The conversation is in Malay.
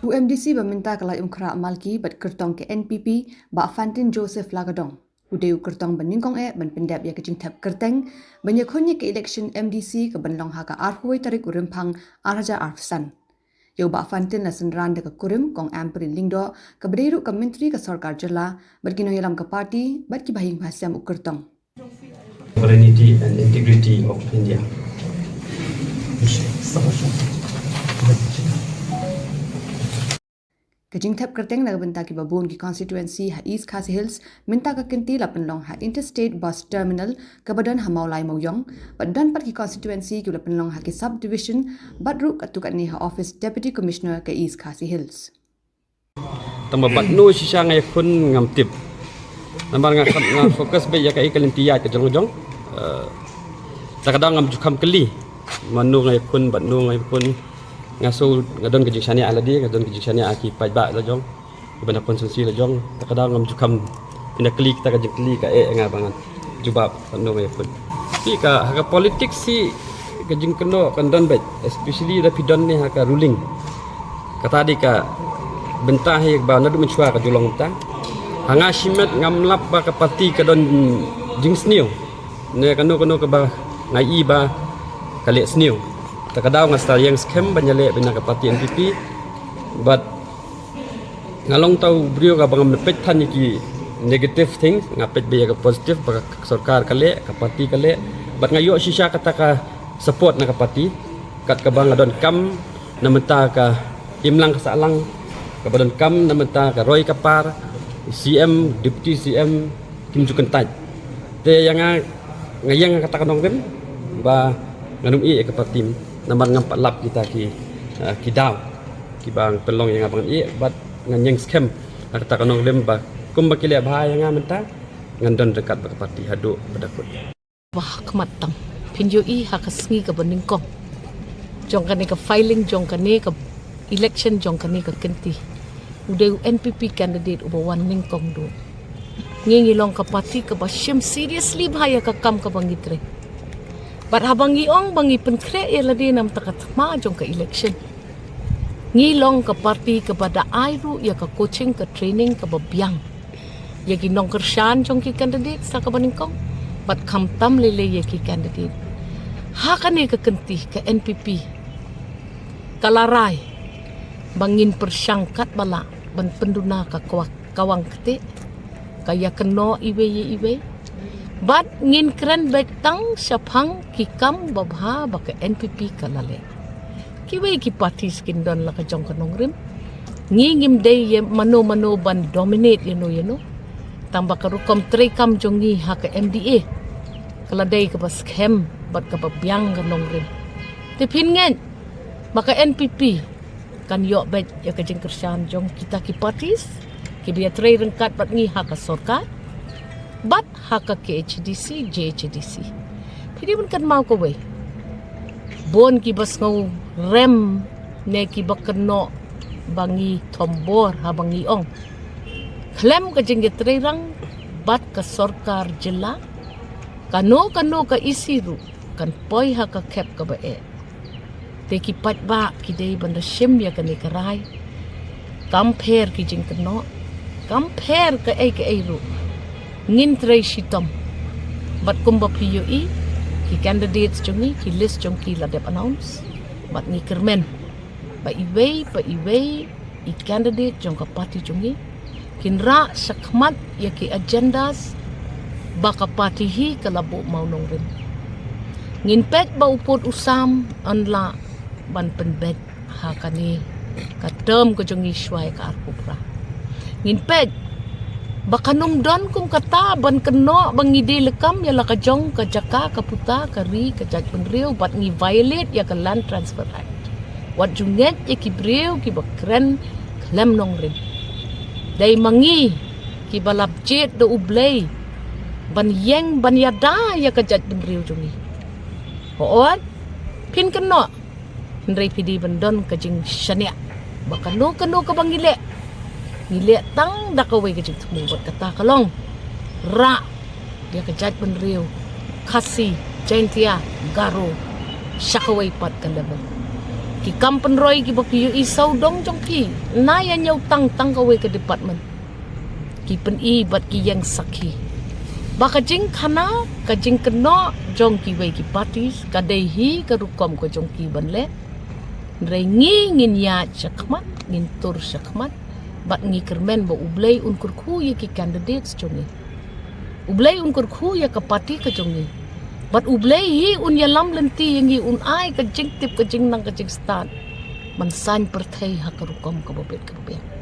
UMDC meminta kelai umkra malki bat kertong ke NPP ba Fantin Joseph Lagadong. Udeu kertong beningkong ban pendap ya kejing tap kerteng banyakonnya ke election MDC ke benlong haka arhuai tarik urimpang Arja Arfsan. Yo ba Fantin la senran de ke kurim kong amprin lingdo ke beriru ke menteri ke sarkar jela bergino yalam ke parti bat ki bahing hasam ukertong. Sovereignty and integrity of India. Kejing tap kerteng nak benta ki babun ki constituency ha East Khasi Hills minta ke kenti la penlong ha interstate bus terminal ke badan ha Maulai Mauyong badan pat ki constituency ki la penlong ha ki subdivision badru katukat ni ha office deputy commissioner ke East Khasi Hills. Tambah batnu sisa ngai kun ngam tip. Nambar ngam fokus be ya kai kalintia ke jong-jong. Takadang ngam jukam keli. Manu ngai kun batnu ngai kun ngaso ngadon ke jiksani aladi ngadon ke jiksani aki pajba la jong. Benda konsumsi la jong. Takadang ngam jukam pina keli kita ka jengkeli ka ngabangan. Jubab batnu ngai kun. Pi ka haka politik si ke jengkeno kandon bet especially da pidon ni haka ruling. Kata di ka bentah yang ba nadu mencuak ke julong ta hanga simet ngamlap ba ke parti ke don jingsniu ne kanu ke ba ngai ba kale sniu takadau ngastal yang scam banyale bina ke parti NPP but ngalong tau brio ka bangam nepet than ki negative things ngapet be ke positif ba sarkar kale ke parti kale but ngayo sisa kata ka support na ke parti kat ke bang adon kam namenta ka imlang kasalang kebadan kam namenta ka Roy Kapar CM Deputy CM Kim Jukentaj te yang ngayang kata kanong dem ba nganum i ke partim nambar ngampat lap kita ki daw ki bang pelong yang abang i bat nganyang scam kata kanong dem ba kum bakile bahaya ngamenta ngandon dekat ke parti hadu bedakut wah kematang pinjo i hakasngi ke beningkong jong kane ke filing jong kane ke election jong kane ke kenti udah NPP candidate uba wan ningkong do ngingi long ka parti ka basyam seriously bahaya ka kam ka bangitre but habangi ong bangi penkre ya ladi nam takat ma jong ka election ngilong ka parti ka pada airu ya ka coaching ka training ka babyang ya ginong kershan jong ki candidate sa ka baningkong but kam tam lele ya ki candidate ha kane ka kenti ka NPP kalarai bangin persangkat bala ban penduna ka kawang kete kaya keno iwe bad ngin kren betang saphang kikam babha baka NPP kalale kiwe ki party skin don la ka jong kanong rim ngingim day ye mano ban dominate you know tambah ka rukom tre kam jongi ha ka MDA kala day ka bas scam bat ka babyang kanong rim tipin ngen maka NPP kan yok bet ya kejeng kersan jong kita ki partis ki biya tray rengkat bat ngi hak sarkar bat hak ke HDC JHDC pidi mun kan mau ko we bon ki bas ngau rem ne ki bakno bangi tombor ha bangi ong klem kejeng tray rang bat ke sarkar jela kano ka isiru kan poi hak kep ka ba te ki pat ba ki dei banda shim ya kane karai compare ki jing keno compare ka ai ru ngin trai shitom bat kumba PUE ki candidates jongi ki list jongi la dep announce bat ni kermen pa iwei i candidate jong ka party jongi kinra sakmat ya ki agendas baka party hi kalabu maunong rin ngin pet ba upot usam anla ban penbet ha kani ka term ko jongi shwai ka arkupra ngin pet bakanum don kum kata ban keno bangide lekam ya la ka jong ka jaka ka puta ka ri ka jak penriu bat ngi violate ya ka land transfer act wat junget ya ki breu ki bakren klem nong rin dai mangi ki balap jet do ublei ban yeng ban yada ya ka jak penriu jongi hoot pin keno Ndrai pidi bandon kajing syania bakano ka bangile ngile tang dakawe kajing tumu buat kata kalong ra dia kejat penriu kasi jaintia garo syakawai pat kan level Ki kampen roy ki baki yu isau dong jong ki. Na ya nyau tang kawe ke department. Ki pen i bat ki yang sakhi. Baka jing khana ka jing keno jong ki we ki parties ka dei hi ka rukom ko jong ki ban le. Rei ngi ngin ya chakmat ngin tur chakmat. Bat ngi kermen ba ublay unkur khu ye ki candidates jongi. Ublay unkur khu ya ka party ka jongi. Bat ublay hi un ya lam lenti yengi un ai ka jing tip ka jing nang ka jing stan. Man san perthai ha ka rukom ka babet ka babet.